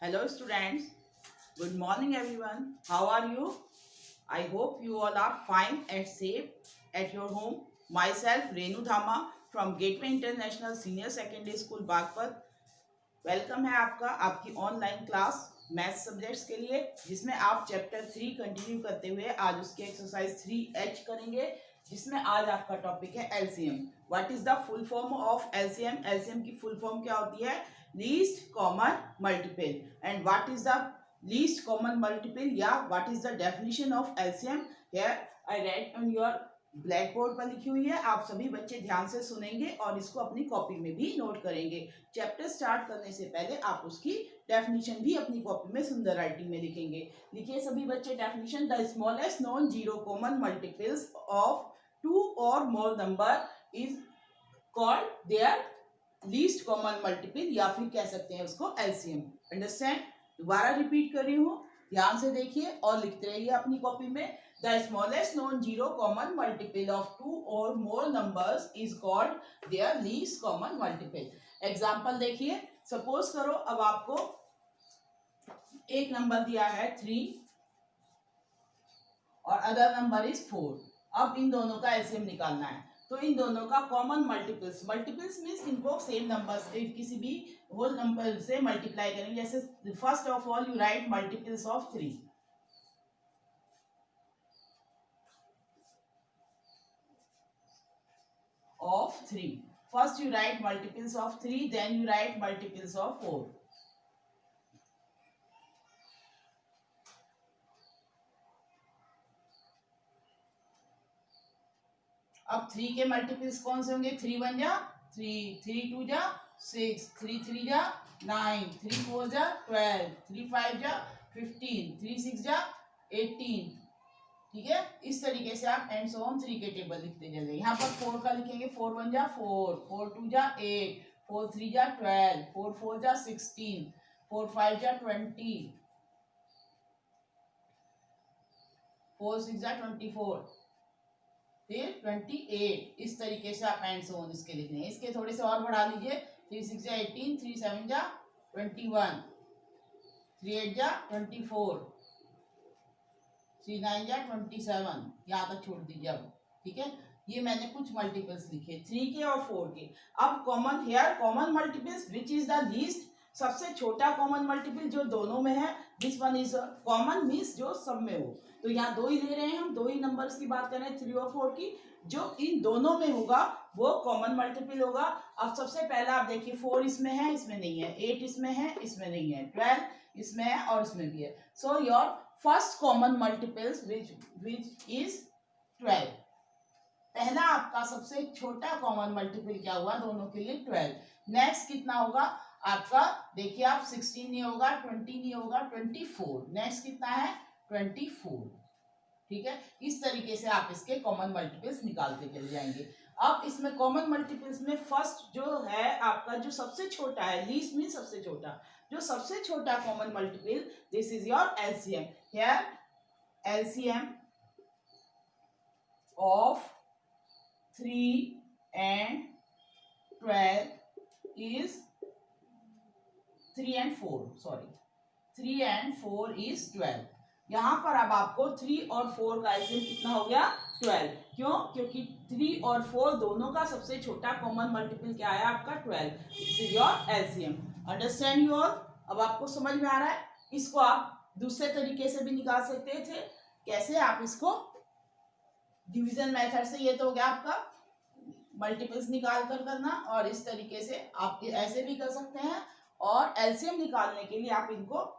Hello students, good morning everyone. How are you? I hope you all are fine and safe at your home. Myself Renu Dhama from Gateway International Senior Secondary School Baghpat welcome है आपका आपकी online class math subjects के लिए जिसमें आप chapter 3 continue करते हुए आज उसकी एक्सरसाइज 3H करेंगे जिसमें आज आपका टॉपिक है LCM. What is the full form of LCM? LCM की फुल फॉर्म क्या होती है? Least common multiple. And what is the least common multiple या what is the definition of LCM? Here I write on your black board पर लिखी हुई है। आप सभी बच्चे ध्यान से सुनेंगे और इसको अपनी कॉपी में भी नोट करेंगे। चैप्टर स्टार्ट करने से पहले आप उसकी डेफिनेशन भी अपनी कॉपी में सुंदर राइटिंग में लिखेंगे। लिखिए सभी बच्चे definition. The smallest non zero common multiples of two और more number is called their least common multiple या फिर कह सकते हैं उसको एलसीएम। अंडरस्टैंड? दोबारा रिपीट कर रही हूँ, ध्यान से देखिए और लिखते रहिए अपनी कॉपी में। The smallest non-zero common multiple of two or more numbers is called their least common multiple. Example देखिए, सपोज करो अब आपको एक नंबर दिया है 3 और अदर नंबर इज 4। अब इन दोनों का एलसीएम निकालना है तो इन दोनों का कॉमन मल्टीपल्स, मल्टीपल्स मीन्स इनको सेम नंबर किसी भी होल नंबर से मल्टीप्लाई करेंगे। जैसे first of all you right multiples of 3 of 3. First you write multiples of 3, then you write multiples of 4. अब 3 के मल्टीपल्स कौन से होंगे? 3 1 जा 3, 3 2 जा 6, 3 3 जा 9, 3 4 जा 12, 3 5 जा 15, 3 6 जा 18। ठीक है, इस तरीके से आप एंड सो ऑन 3 के टेबल लिखते चले। यहाँ पर 4 का लिखेंगे 4 1 जा 4, 4 2 जा 8, 4 3 जा 12, 4 4 जा 16, 4 5 जा 20, 4 6 जा 24, फिर 28। इस तरीके से आप एंड सो ऑन इसके लिखने हैं। इसके थोड़े से और बढ़ा लीजिए। 3 6 जा 18, 3 7 जा 21, 3 8 जा 24, 3 9 जा 27। यहाँ तक छोड़ दीजिए अब। ठीक है, ये मैंने कुछ मल्टीपल्स लिखे 3 के और 4 के। अब common hair common multiples which is the least, सबसे छोटा कॉमन मल्टीपल जो दोनों में है। This one is common means जो सब में हो। तो यहाँ दो ही ले रहे हैं हम, दो ही नंबर्स की बात कर रहे हैं 3 और 4 की। जो इन दोनों में होगा वो कॉमन मल्टीपल होगा। अब सबसे पहला आप देखिए 4 इसमें है, इसमें नहीं है, 8 इसमें है, इसमें नहीं है, 12 इसमें है और इसमें भी है। So your first common multiples which is 12। पहला आपका सबसे छोटा कॉमन मल्टीपल क्या हुआ दोनों के लिए? 12। नेक्स्ट कितना होगा आपका? देखिए आप 16 नहीं होगा, 20 नहीं होगा, 24। नेक्स्ट कितना है? 24। ठीक है, इस तरीके से आप इसके कॉमन मल्टीपल्स निकालते चले जाएंगे। अब इसमें कॉमन मल्टीपल्स में फर्स्ट जो है आपका जो सबसे छोटा है, लीस्ट मीन सबसे छोटा, जो सबसे छोटा common multiple, this is your LCM. Here LCM of 3 and 12 is 3 and 4, sorry 3 and 4 is 12। यहाँ पर अब आपको 3 और 4 का एलसीएम कितना हो गया? 12। क्यों? क्योंकि 3 और 4 दोनों का सबसे छोटा कॉमन मल्टीपल क्या है आपका? 12। This is your LCM. Understand you all? अब आपको समझ में आ रहा है? इसको आप दूसरे तरीके से भी निकाल सकते थे। कैसे? आप इसको डिवीजन मेथड से, ये तो हो गया आपका मल्टीपल्स निकाल कर करना, और इस तरीके से आप ऐसे भी कर सकते हैं। और एलसीएम निकालने के लिए आप इनको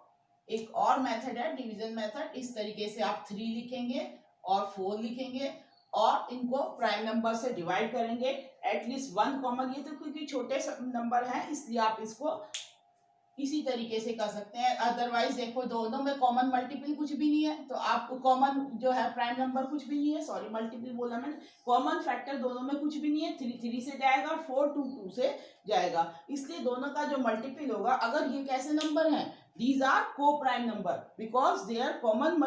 एक और मेथड है डिवीजन मेथड। इस तरीके से आप 3 लिखेंगे और 4 लिखेंगे और इनको प्राइम नंबर से डिवाइड करेंगे। एटलीस्ट 1 कॉमन, ये तो क्योंकि छोटे नंबर हैं इसलिए आप इसको इसी तरीके से कर सकते हैं। अदरवाइज देखो दोनों में कॉमन मल्टीपल कुछ भी नहीं है तो आपको कॉमन जो है प्राइम नंबर कुछ भी नहीं है, सॉरी मल्टीपल बोला मैंने, कॉमन फैक्टर दोनों में कुछ भी नहीं है। 3 3 से जाएगा और 4 2 2 से जाएगा, इसलिए दोनों का जो मल्टीपल होगा, अगर ये कैसे नंबर हैं These are co-prime number because their common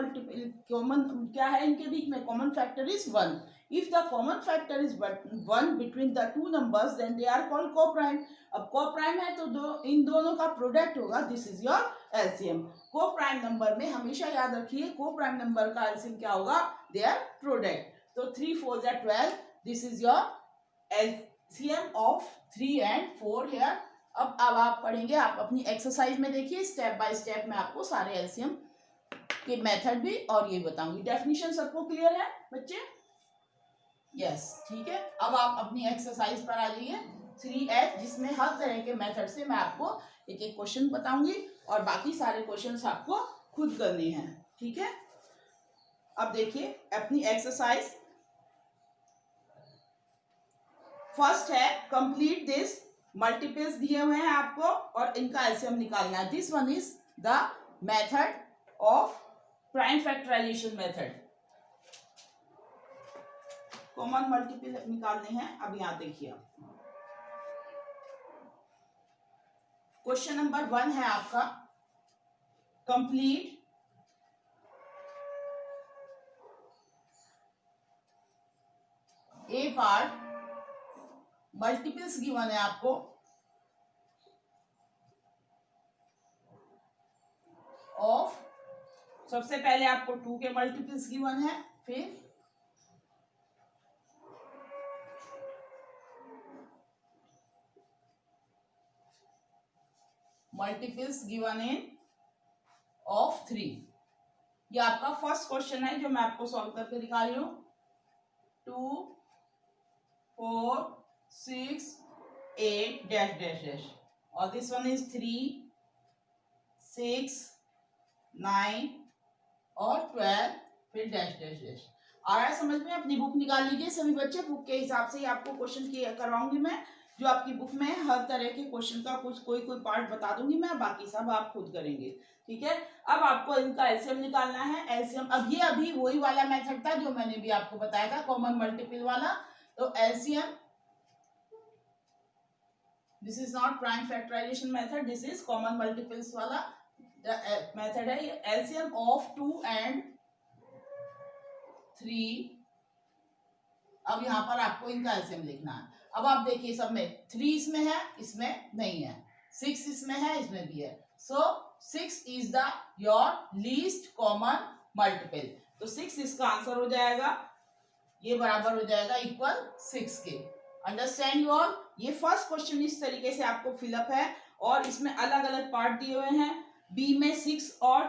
क्या है इनके बीच में, common factor is 1. If the common factor is 1 between the two numbers, then they are called co-prime. अब co-prime है तो इन दोनों का प्रोडक्ट होगा. This is your LCM. co-prime number में हमेशा याद रखिए co-prime नंबर का LCM क्या होगा, their product. तो 3 4 या 12. This is your LCM of 3 and 4 here. अब आप पढ़ेंगे, आप अपनी एक्सरसाइज में देखिए, स्टेप बाय स्टेप मैं आपको सारे एलसीएम के मेथड भी और ये बताऊंगी. डेफिनेशन सबको क्लियर है बच्चे? यस, ठीक है. अब आप अपनी एक्सरसाइज पर आ जाइए 3H, जिसमें हर तरह के मेथड से मैं आपको एक एक क्वेश्चन बताऊंगी और बाकी सारे क्वेश्चंस आपको खुद करने हैं. ठीक है. अब देखिए अपनी एक्सरसाइज. फर्स्ट है कंप्लीट दिस. मल्टीपल्स दिए हुए हैं आपको और इनका एलसीएम निकालना है. This one is the method of prime factorization method. Common multiple निकालने हैं. अब यहां देखिए क्वेश्चन नंबर 1 है आपका, कंप्लीट ए पार्ट. मल्टीपल्स गिवन है आपको ऑफ, सबसे पहले आपको 2 के मल्टीपल्स गिवन है, फिर मल्टीपल्स गिवन इन ऑफ 3. ये आपका फर्स्ट क्वेश्चन है जो मैं आपको सॉल्व करके दिखा रही हूं. 2 4 6 8 डैश डैश डैश और दिस वन इज 3 6 9 और 12 फिर डैश डैश डैश. आ रहा है समझ में? अपनी बुक निकाल लीजिए सभी बच्चे. बुक के हिसाब से ही आपको क्वेश्चन करवाऊंगी मैं. जो आपकी बुक में है हर तरह के क्वेश्चन का कुछ कोई पार्ट बता दूंगी मैं, बाकी सब आप खुद करेंगे. ठीक है. अब आपको इनका एलसीएम निकालना है. एलसीएम अब ये अभी वही वाला मेथड था जो मैंने भी आपको बताया था, कॉमन मल्टीपल वाला. तो LCM, this is not prime factorization method, this is common multiples वाला मेथड है. LCM of 2 and 3. अब यहां पर आपको इनका एलसीएम लिखना है. अब आप देखिए सब में 3 इसमें है, इसमें नहीं है. 6 इसमें है, इसमें भी है. सो 6 is the your least common multiple. तो 6 इसका आंसर हो जाएगा. ये बराबर हो जाएगा इक्वल 6 के. Understand you all? ये फर्स्ट क्वेश्चन इस तरीके से आपको फिलअप है और इसमें अलग अलग पार्ट दिए हुए हैं. बी में 6 और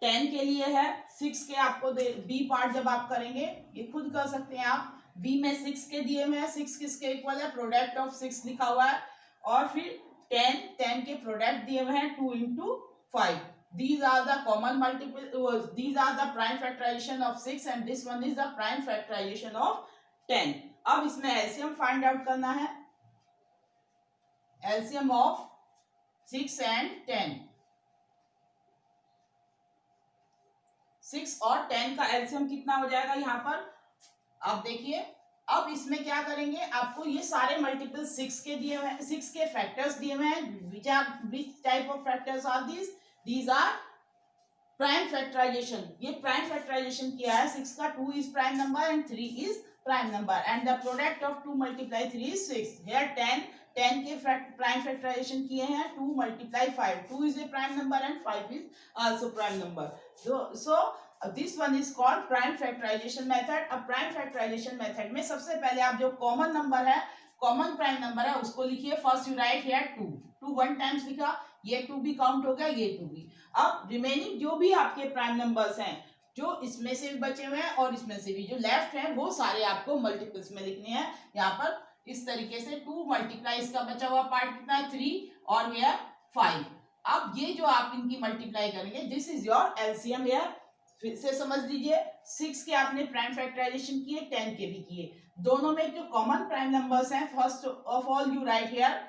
10 के लिए है. 6 के आपको बी पार्ट जब आप करेंगे ये खुद कर सकते हैं आप. बी में 6 के दिए हुए हैं. 6 किसके इक्वल है? प्रोडक्ट ऑफ 6 लिखा हुआ है. और फिर 10 के प्रोडक्ट दिए हुए हैं 2 into 5. These are the common multiple. These are the prime factorization of 6 and this one is the prime factorization of 10. अब इसमें एलसीएम फाइंड आउट करना है. LCM of 6 and 10. 6 और 10 का एलसीएम कितना हो जाएगा यहाँ पर? आप देखिए. अब इसमें क्या करेंगे, आपको ये सारे मल्टीपल 6 के दिए हुए हैं, 6 के फैक्टर्स दिए हुए हैं. Which type of factors are these? These are prime factorization. ये प्राइम फैक्टराइजेशन किया है 6 का. 2 is prime number and 3 is prime number and the product of 2 multiply 3 is 6. Here 10 के प्राइम फैक्टराइजेशन किए हैं. 2 multiply 5. 2 is a prime number and 5 is also prime number. So this one is called prime factorization method. अब prime factorization method में सबसे पहले आप जो common number है, कॉमन प्राइम नंबर है, उसको लिखिए. First you right here 2. 2 1 times लिखा, ये 2 भी काउंट हो गया, ये 2 भी. अब रिमेनिंग जो भी आपके प्राइम नंबर्स हैं, जो इसमें से भी बचे हुए हैं और इसमें से भी जो लेफ्ट हैं, वो सारे आपको मल्टीपल्स में लिखने हैं. यहाँ पर इस तरीके से 2 मल्टीप्लाई, इसका बचा हुआ पार्ट कितना है? 3 और ये 5. अब ये जो आप इनकी मल्टीप्लाई करेंगे, दिस इज योर एलसीएम. यार फिर से समझ लीजिए, 6 के आपने प्राइम फैक्टराइजेशन किए, 10 के भी किए. दोनों में जो कॉमन प्राइम नंबर्स हैं, first of all you right here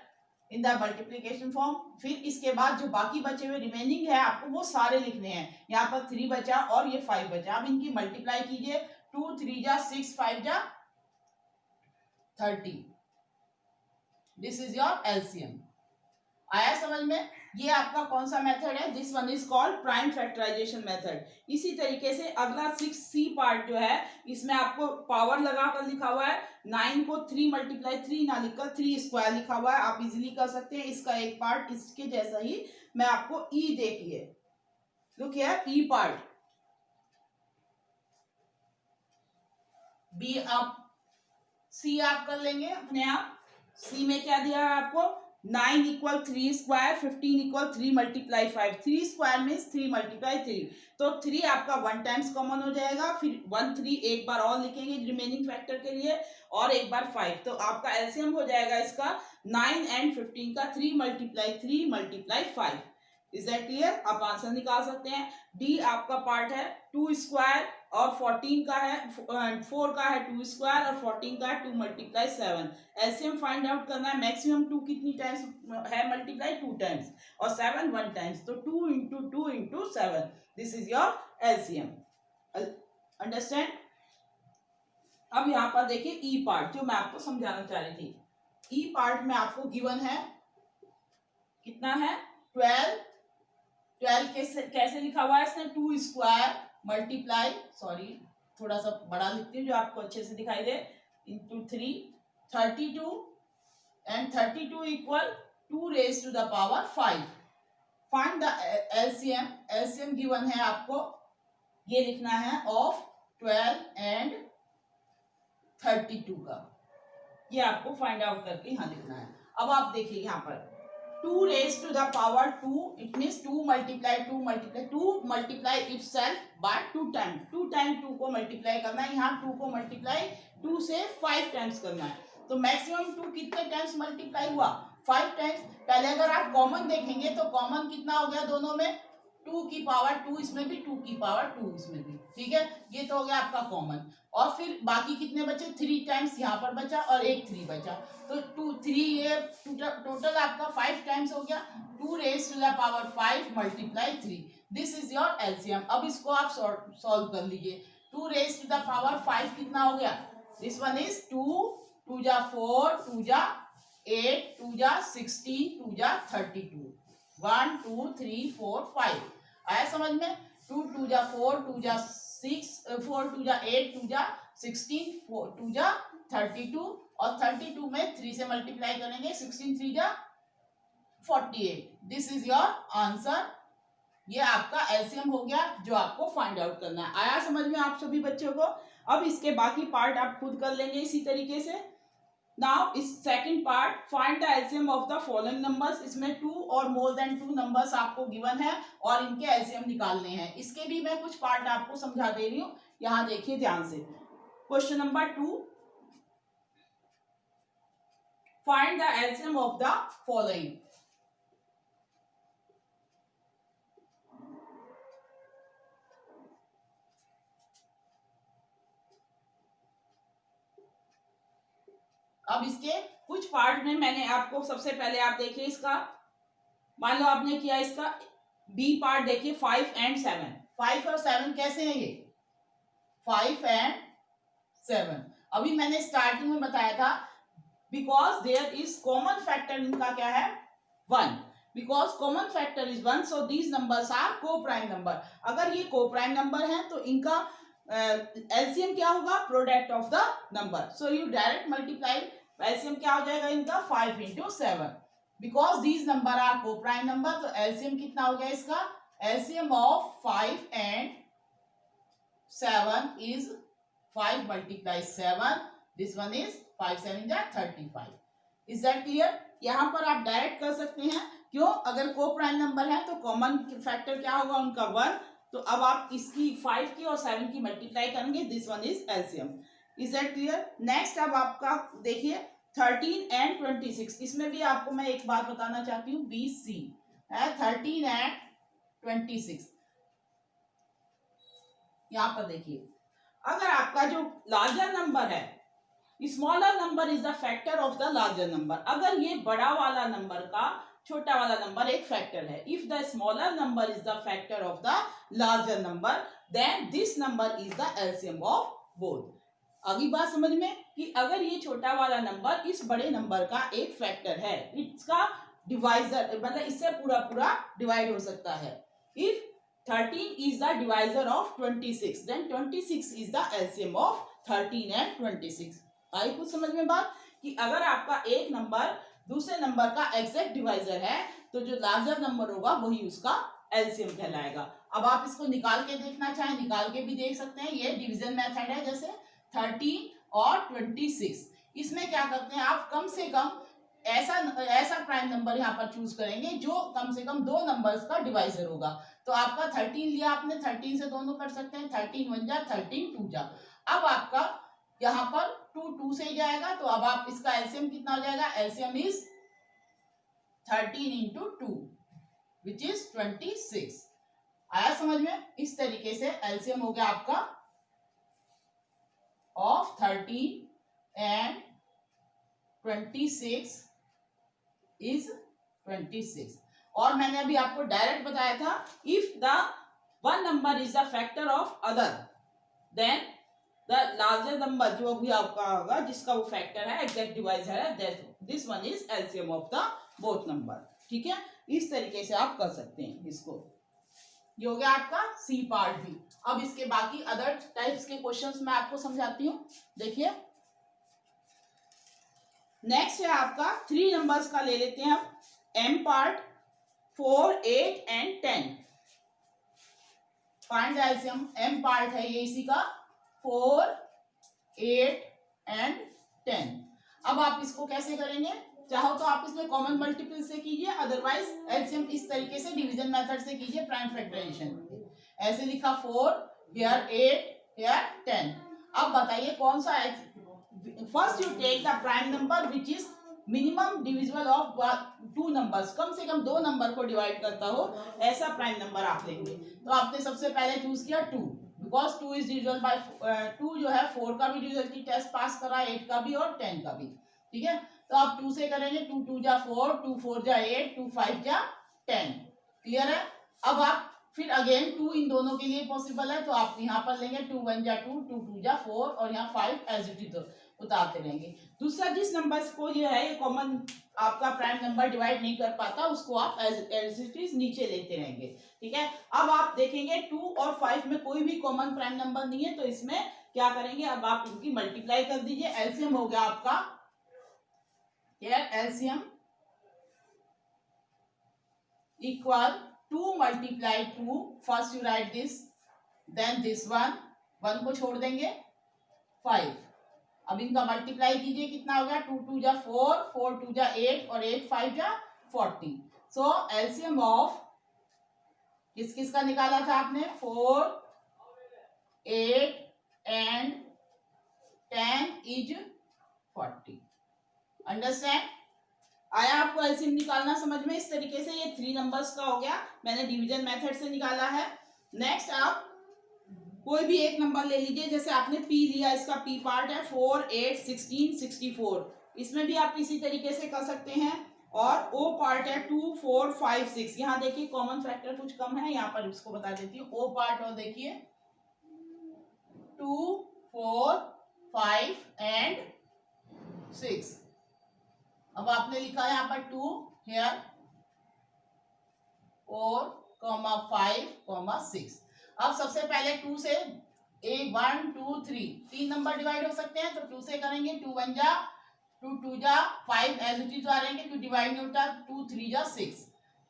in the multiplication form. फिर इसके बाद जो बाकी बचे हुए रिमेनिंग है, आपको वो सारे लिखने हैं. यहाँ पर 3 बचा और ये 5 बचा. अब इनकी मल्टीप्लाई कीजिए. 2 3 जा 6, 5 जा 30. This is your LCM. आया समझ में? ये आपका कौन सा मेथड है? This one is called prime factorization method. इसी तरीके से अगला 6C पार्ट जो है, इसमें आपको पावर लगाकर लिखा हुआ है। 9 को 3 मल्टीप्लाई 3 ना लिखकर 3 स्क्वायर लिखा हुआ है, आप इजीली कर सकते हैं। इसका एक पार्ट इसके जैसा ही मैं आपको ई देखिए, look here, E part B आप सी आप कर लेंगे अपने आप। सी में क्या दिया है आपको? 9 equal 3 square, 15 equal 3 multiply 5। 3 square means 3 multiply 3, तो 3 आपका 1 टाइम्स कॉमन हो जाएगा, फिर 1 3 एक बार और लिखेंगे रिमेनिंग फैक्टर के लिए, और एक बार 5, तो आपका एलसीएम हो जाएगा इसका 9 एंड 15 का 3 multiply 3 multiply 5। Is that clear? आप आंसर निकाल सकते हैं। डी आपका पार्ट है 2 स्क्वायर और 14 का है 4 का है 2 स्क्वायर और 14 का है 2 मल्टीप्लाई 7। एलसीएम फाइंड आउट करना है। मैक्सिमम 2 कितनी टाइम्स है मल्टीप्लाई? 2 टाइम्स, और 7 1 टाइम्स, तो 2 into 2 into 7, this is your LCM. Understand? अब यहाँ पर देखिए ई पार्ट जो मैं आपको समझाना चाह रही थी। ई पार्ट में आपको गिवन है कितना है? 12 कैसे लिखा हुआ है इसने? 2 स्क्वायर मल्टीप्लाई, सॉरी थोड़ा सा बड़ा लिखती हूँ जो आपको अच्छे से दिखाई दे, into 3, 32, and 32 equal 2 raise to the power 5। Find the LCM. LCM given है आपको, ये लिखना है ऑफ 12 एंड 32 का, ये आपको फाइंड आउट करके यहाँ लिखना है। अब आप देखिए यहाँ पर 2 raised to the power 2, it means 2 multiply itself by 2 times। 2 times 2 को मल्टीप्लाई करना है, यहाँ 2 को मल्टीप्लाई 2 से 5 टाइम्स करना है, तो मैक्सिमम 2 कितने टाइम्स मल्टीप्लाई हुआ? 5 टाइम्स। पहले अगर आप कॉमन देखेंगे तो कॉमन कितना हो गया दोनों में? 2 की पावर 2 इसमें भी, 2 की पावर 2 इसमें भी, ठीक है, ये तो हो गया आपका कॉमन। और फिर बाकी कितने बचे? 3 टाइम्स यहाँ पर बचा और एक 3 बचा, तो 2 3 ये टोटल आपका 5 टाइम्स हो गया। 2 raise to the power 5 multiply 3, this is your LCM. अब इसको आप सॉल्व कर लीजिए। 2 रेज टू द पावर 5 कितना हो गया? दिस वन इज 2 2 जा 4, 2 जा 8, 2 जा 16, 2 जा 32, 1 2 3 4 5। आया समझ में? 2 2 जा 4, 2 जा 6, 4 2 जा 8, 2 जा 16, 4 2 जा 32, और 32 में 3 से मल्टीप्लाई करेंगे, 16 3 जा 48। This is your answer. ये आपका एलसीएम हो गया जो आपको फाइंड आउट करना है। आया समझ में आप सभी बच्चों को? अब इसके बाकी पार्ट आप खुद कर लेंगे इसी तरीके से। नाउ इस second part, find the LCM of the following numbers. इसमें 2 और मोर देन 2 नंबर्स आपको गिवन है और इनके एलसीएम निकालने हैं। इसके भी मैं कुछ पार्ट आपको समझा दे रही हूँ, यहाँ देखिए ध्यान से। Question number 2, find the LCM of the following. अब इसके कुछ पार्ट में मैंने आपको, सबसे पहले आप देखिए इसका, मान लो आपने किया इसका बी पार्ट, देखिए 5 एंड 7। 5 और 7 कैसे है? ये 5 एंड 7 अभी मैंने स्टार्टिंग में बताया था, because there is common factor, इनका क्या है? 1। Because common factor is 1, so these numbers are coprime number. अगर ये को प्राइम नंबर है तो इनका एलसीएम क्या होगा? Product of the number. So you direct multiply, LCM क्या हो जाएगा इनका? 5 into 7। Because these number are coprime number, तो एलसीएम कितना हो गया इसका? LCM of 5 and 7 is 5 multiply 7, this one is 5 7 जा 35। Is that clear? यहाँ पर आप डायरेक्ट कर सकते हैं, क्यों? अगर को प्राइम नंबर है तो कॉमन फैक्टर क्या होगा उनका? 1। तो अब आप इसकी 5 की और 7 की मल्टीप्लाई करेंगे, this one is LCM. Is that clear? Next अब आपका देखिए 13 एंड 26। इसमें भी आपको मैं एक बात बताना चाहती हूँ, BC है 13 एंड 26। यहाँ पर देखिए, अगर आपका जो लार्जर नंबर है, smaller number is the factor of the larger number. अगर ये बड़ा वाला नंबर का छोटा वाला नंबर एक फैक्टर है, if the smaller number is the factor of the larger number, then this number is the LCM of both. अगली बात समझ में कि अगर ये छोटा वाला नंबर इस बड़े नंबर का एक फैक्टर है, इसका डिवाइजर, मतलब इससे पूरा पूरा डिवाइड हो सकता है। If 13 is the divisor of 26, then 26 is the LCM of 13 and 26। आई कुछ समझ में बात, कि अगर आपका एक नंबर दूसरे नंबर का एग्जैक्ट डिवाइजर है तो जो लार्जर नंबर होगा वही उसका एलसीएम कहलाएगा। अब आप इसको निकाल के देखना चाहें निकाल के भी देख सकते हैं। ये डिवीजन मेथड है, जैसे 13 और 26, इसमें क्या करते हैं आप, कम से कम ऐसा प्राइम नंबर यहाँ पर चूज करेंगे जो कम से कम दो नंबर्स का डिवाइजर होगा। तो आपका 13 लिया आपने, 13 से दोनों कर सकते हैं, 13 1 जा 13 2 जा। अब आपका यहाँ पर 2 से जाएगा, तो अब आप इसका एलसीएम कितना हो जाएगा, LCM is 13 into 2 which is 26। आया समझ में? इस तरीके से एलसीएम हो गया आपका ऑफ 13 एंड 26 इज 26। और मैंने अभी आपको डायरेक्ट बताया था, if the one number is the factor of other than the larger number जो भी आपका होगा जिसका वो फैक्टर है, एग्जैक्ट डिवाइजर है, this one is LCM of the both number. ठीक है, इस तरीके से आप कर सकते हैं इसको। ये हो गया आपका सी पार्ट भी। अब इसके बाकी अदर टाइप्स के क्वेश्चंस मैं आपको समझाती हूँ। देखिए नेक्स्ट है आपका 3 नंबर्स का ले लेते हैं हम, M part 4 8 and 10। Find the LCM, M part है ये इसी का, 4 8 एंड 10। अब आप इसको कैसे करेंगे, चाहो तो आप इसमें कॉमन मल्टीपल से कीजिए, अदरवाइज एलसीएम इस तरीके से डिवीजन मेथड से कीजिए, प्राइम फैक्टराइजेशन। ऐसे लिखा 4 हियर 8 हियर 10। अब बताइए कौन सा, first you take the prime number which is minimum divisible of 2 numbers, कम से कम 2 नंबर को डिवाइड करता हो ऐसा प्राइम नंबर आप लेंगे। तो आपने सबसे पहले चूज किया 2, बिकॉज 2 इज डिविजिबल बाय 2 जो है 4 का भी डिविजिबिलिटी टेस्ट पास करा, 8 का भी और 10 का भी। ठीक है, तो आप 2 से करेंगे, 2 2 जा 4, 2 4 जा 8, 2 5 जा 10। क्लियर है? अब आप फिर अगेन 2 इन दोनों के लिए पॉसिबल है, तो आप यहाँ पर लेंगे 2 1 जा 2, 2 2 जा 4 और यहाँ 5 एज इट इज उतारते रहेंगे। दूसरा, जिस नंबर को जो है ये कॉमन आपका प्राइम नंबर डिवाइड नहीं कर पाता उसको आप एज इट इज नीचे लेते रहेंगे। ठीक है, अब आप देखेंगे 2 और 5 में कोई भी कॉमन प्राइम नंबर नहीं है, तो इसमें क्या करेंगे, अब आप इनकी मल्टीप्लाई कर दीजिए। एलसीएम हो गया आपका, LCM equal 2 multiply 2, first you write this, then this one को छोड़ देंगे 5। अब इनका मल्टीप्लाई कीजिए, कितना हो गया, 2 2 जा 4, 4 2 जा 8 और 8 5 जा 40। सो एलसीएम ऑफ किस किस का निकाला था आपने, 4 8 एंड 10 इज 40। अंडरस्टैंड? आया आपको एलसीएम निकालना समझ में? इस तरीके से ये 3 नंबर्स का हो गया, मैंने डिवीजन मेथड से निकाला है। नेक्स्ट आप कोई भी एक नंबर ले लीजिए, जैसे आपने पी लिया, इसका पी पार्ट है 4 8 16 64, इसमें भी आप इसी तरीके से कर सकते हैं। और ओ पार्ट है 2 4 5 6, यहाँ देखिए कॉमन फैक्टर कुछ कम है, यहाँ पर इसको बता देती हूँ। ओ पार्ट और देखिए 2 4 5 एंड 6। अब आपने लिखा है यहाँ पर 2 हियर 4 5 6। अब सबसे पहले 2 से 1 2 3 नंबर डिवाइड हो सकते हैं, तो 2 से करेंगे, 2 1 जा 2 2 जा 5 एज इट इज आ रहेंगे, 2 डिवाइड नहीं होता, 2 3 जा 6।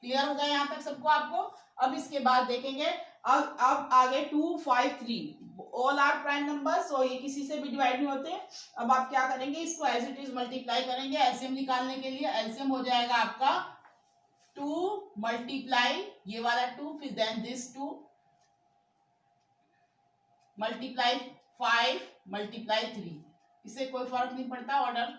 क्लियर हो गया यहाँ तक सबको आपको? अब इसके बाद देखेंगे, अब आगे 2 5 3 ऑल आर प्राइम नंबर, सो ये किसी से भी डिवाइड नहीं होते। अब आप क्या करेंगे, इसको एज इट इज मल्टीप्लाई करेंगे एलसीएम निकालने के लिए। एलसीएम हो जाएगा आपका 2 मल्टीप्लाई ये वाला 2, फिर देन दिस 2 मल्टीप्लाई 5 मल्टीप्लाई 3, इससे कोई फर्क नहीं पड़ता ऑर्डर।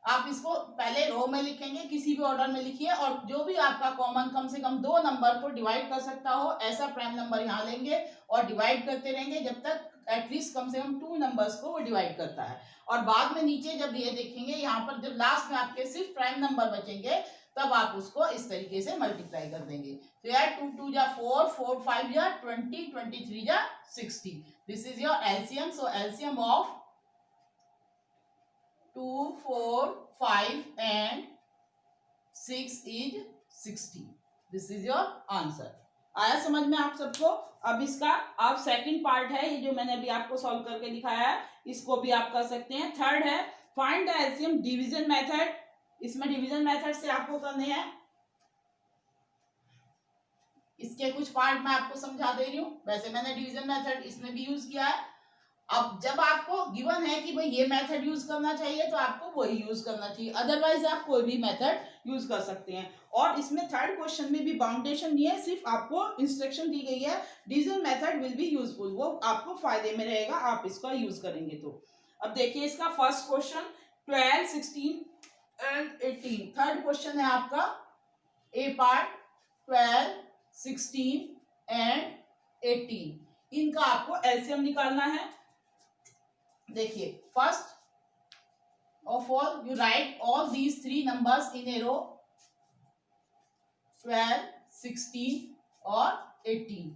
आप इसको पहले रो में लिखेंगे, किसी भी ऑर्डर में लिखिए, और जो भी आपका कॉमन कम से कम 2 नंबर को डिवाइड कर सकता हो ऐसा प्राइम नंबर यहाँ लेंगे और डिवाइड करते रहेंगे जब तक एटलीस्ट कम से कम 2 नंबर्स को वो डिवाइड करता है। और बाद में नीचे जब ये देखेंगे, यहाँ पर जब लास्ट में आपके सिर्फ प्राइम नंबर बचेंगे तब आप उसको इस तरीके से मल्टीप्लाई कर देंगे। तो यार 2 2 जा 4 4 5 जा 20 23 जा 60। This is your LCM. So LCM of 2 4 5 and 6 is 60. This is your answer. आया समझ में आप सबको? अब इसका आप सेकंड पार्ट है, ये जो मैंने अभी आपको सॉल्व करके दिखाया है, इसको भी आप कर सकते हैं। थर्ड है find the LCM division method. इसमें डिवीजन मेथड से आपको करने हैं। इसके कुछ पार्ट मैं आपको समझा दे रही हूँ। वैसे मैंने डिवीजन मेथड इसमें भी यूज किया है। अब जब आपको गिवन है कि भाई ये मेथड यूज करना चाहिए तो आपको वही यूज करना चाहिए, अदरवाइज आप कोई भी मेथड यूज कर सकते हैं। और इसमें थर्ड क्वेश्चन में भी बाउंडेशन नहीं है, सिर्फ आपको इंस्ट्रक्शन दी गई है division method will be useful, वो आपको फायदे में रहेगा आप इसका यूज करेंगे तो। अब देखिए इसका first question 12, 16 and 18। Third question है आपका ए पार्ट 12, 16 एंड 18। इनका आपको एलसीएम निकालना है। देखिए first of all you write all these three numbers in a row 12, 16 और 18।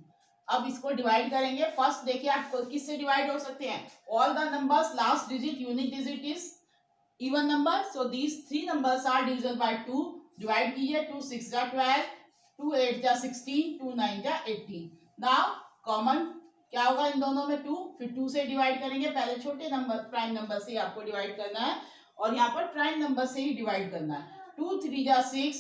अब इसको डिवाइड करेंगे। फर्स्ट देखिए आप किससे डिवाइड हो सकते हैं, all the numbers last digit unit digit is even number, so these three numbers are divisible by 2। Divide कीजिए, 2 6 जा 12, 2 8 जा 16, 2 9 जा 18। नाउ कॉमन क्या होगा इन दोनों में 2, फिर 2 से डिवाइड करेंगे। पहले छोटे नंबर प्राइम नंबर से आपको डिवाइड करना है और यहाँ पर प्राइम नंबर से ही डिवाइड करना है। 2 3 जा 6,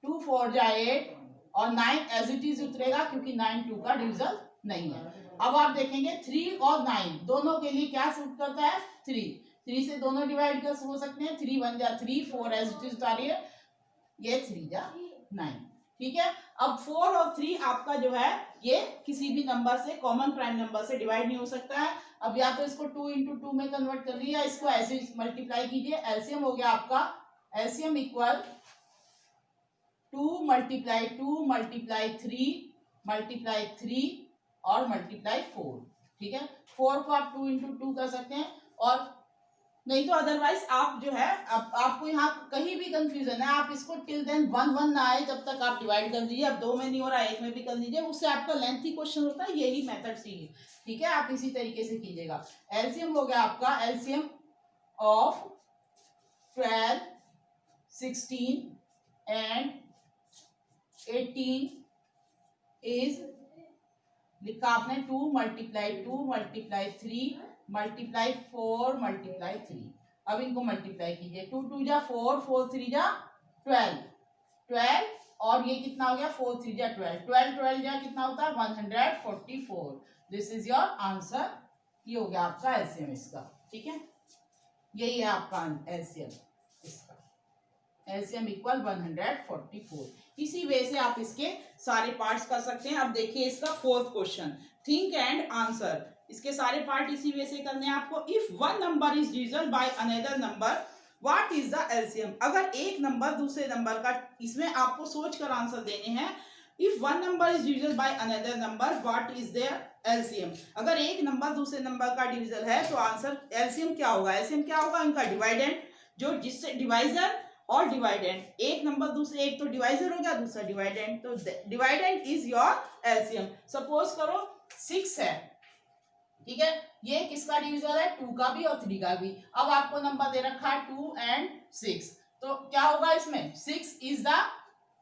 2 4 जा 8 और 9 एज इट इज उतरेगा क्योंकि 9 2 का डिविजन नहीं है। अब आप देखेंगे 3 और 9 दोनों के लिए क्या सूट करता है, 3 से दोनों डिवाइड कर हो सकते हैं। 3 1 जा 3, 4 एज इट इज उतारिए, ये 3 जा 9। ठीक है, अब 4 और 3 आपका जो है ये किसी भी नंबर से कॉमन प्राइम नंबर से डिवाइड नहीं हो सकता है। अब या तो इसको 2 into 2 में कन्वर्ट कर लिया, इसको ऐसे मल्टीप्लाई कीजिए। एलसीएम हो गया आपका, LCM equal 2 multiply 2 multiply 3 multiply 3 और मल्टीप्लाई 4। ठीक है, 4 को आप 2 into 2 कर सकते हैं, और नहीं तो अदरवाइज आप जो है आपको यहाँ कहीं भी कंफ्यूजन है आप इसको टिल देन 1 1 ना आए तब तक आप डिवाइड कर दीजिए। अब 2 में नहीं हो रहा, 1 में भी कर दीजिए, उससे आपका लेंथी क्वेश्चन होता है, यही मेथड सीखिए। ठीक है, आप इसी तरीके से कीजिएगा। एलसीएम हो गया आपका, एलसीएम ऑफ 12, 16 एंड 18 इज, लिखा आपने 2 मल्टीप्लाई 2 मल्टीप्लाई 3 मल्टीप्लाई 4 मल्टीप्लाई 3। अब इनको मल्टीप्लाई कीजिए, 2 2 जा 4, 4 3 जा 12, 12 और ये कितना हो गया 4 3 जा 12, 12 12 जा कितना होता है 144। This is your answer. ये हो गया आपका एलसीएम इसका। ठीक है, यही है आपका एलसीएम इसका, एलसीएम इक्वल 144। इसी वे से आप इसके सारे पार्ट्स कर सकते हैं। अब देखिए इसका fourth question, think and answer. इसके सारे पार्ट इसी वे से करने हैं आपको। If one number is divisible by another number what is the LCM. अगर एक नंबर दूसरे नंबर का, इसमें आपको सोच कर आंसर देने हैं। If one number is divisible by another number what is their LCM. अगर एक नंबर दूसरे नंबर का डिविजन है तो आंसर एलसीएम क्या होगा, एलसीएम क्या होगा, इनका डिवाइडेंड, जो जिससे डिवाइजर और डिवाइडेंड, एक नंबर दूसरे, एक तो डिवाइजर हो गया दूसरा डिवाइडेंड, तो dividend is your LCM. Suppose करो 6 है, ठीक है, ये किसका डिविजन है, 2 का भी और 3 का भी। अब आपको नंबर दे रखा है 2 and 6, तो क्या होगा इसमें 6 is the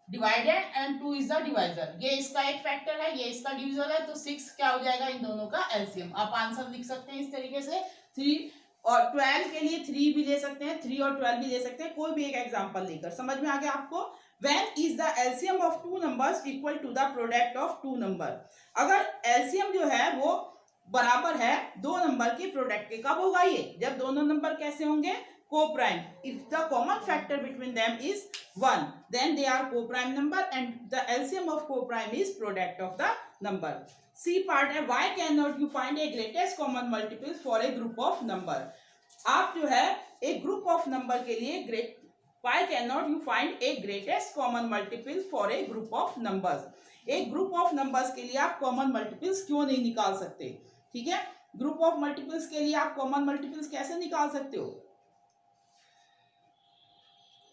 divided and 2 is the divisor. ये इसका एक फैक्टर है, ये इसका डिविजन है, तो 6 क्या हो जाएगा इन दोनों का एलसीएम। आप आंसर लिख सकते हैं इस तरीके से। 3 और 12 के लिए 3 भी ले सकते हैं, 3 और 12 भी ले सकते हैं, कोई भी एक एग्जांपल लेकर। समझ में आ गया आपको। When is the LCM of two numbers equal to the product of two number। अगर LCM जो है वो बराबर है दो नंबर के प्रोडक्ट के, कब होगा ये, जब दोनों नंबर कैसे होंगे, co-prime। If the common factor between them is 1 then they are co-prime number and the LCM of co-prime is product of the number। C part है, why cannot you find a greatest common multiple for a group of number। आप जो है एक group of number के लिए why cannot you find a greatest common multiple for a group of numbers। एक group of numbers के लिए आप कॉमन मल्टीपल्स क्यों नहीं निकाल सकते। ठीक है, ग्रुप ऑफ मल्टीपल्स के लिए आप कॉमन मल्टीपल्स कैसे निकाल सकते हो,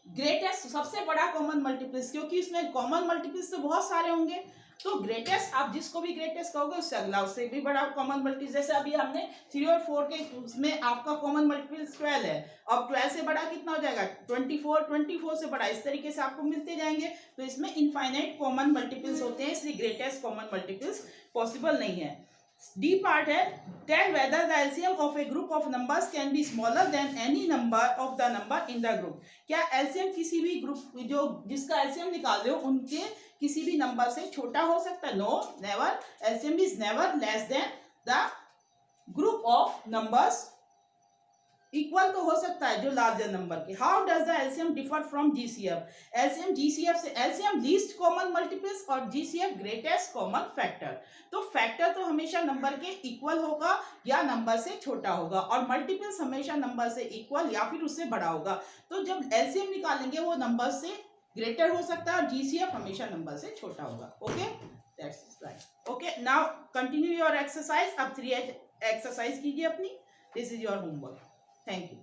ग्रेटेस्ट सबसे बड़ा कॉमन मल्टीपल्स, क्योंकि इसमें कॉमन मल्टीपल्स तो बहुत सारे होंगे। तो ग्रेटेस्ट आप जिसको भी ग्रेटेस्ट कहोगे उससे अगला उससे भी बड़ा कॉमन मल्टीपल, जैसे अभी हमने 3 और 4 के उसमें आपका कॉमन मल्टीपल 12 है, अब 12 से बड़ा कितना हो जाएगा 24, 24 से बड़ा, इस तरीके से आपको मिलते जाएंगे। तो इसमें इनफाइनाइट कॉमन मल्टीपल्स होते हैं, इसलिए ग्रेटेस्ट कॉमन मल्टीपल्स पॉसिबल नहीं है। डी पार्ट है tell whether the LCM of a group of numbers can be smaller than any number of the number in the group. क्या एलसीएम किसी भी group जो जिसका एलसीएम निकाल रहे हो उनके किसी भी नंबर से छोटा हो सकता है? No, never. LCM is never less than the group of numbers, equal तो हो सकता है जो लार्जर नंबर के। How does the LCM differ from GCF? LCM GCF से, एलसीएम लीस्ट कॉमन मल्टीपल्स और जीसीएफ ग्रेटेस्ट कॉमन फैक्टर। तो factor तो हमेशा नंबर के इक्वल होगा या नंबर से छोटा होगा, और मल्टीपल्स हमेशा नंबर से इक्वल या फिर उससे बड़ा होगा। तो जब एलसीएम निकालेंगे वो नंबर से ग्रेटर हो सकता है और जीसीएफ हमेशा नंबर से छोटा होगा। Okay, that's right. Okay, now continue your exercise. अब 3 एक्सरसाइज कीजिए अपनी। This is your homework. Thank you.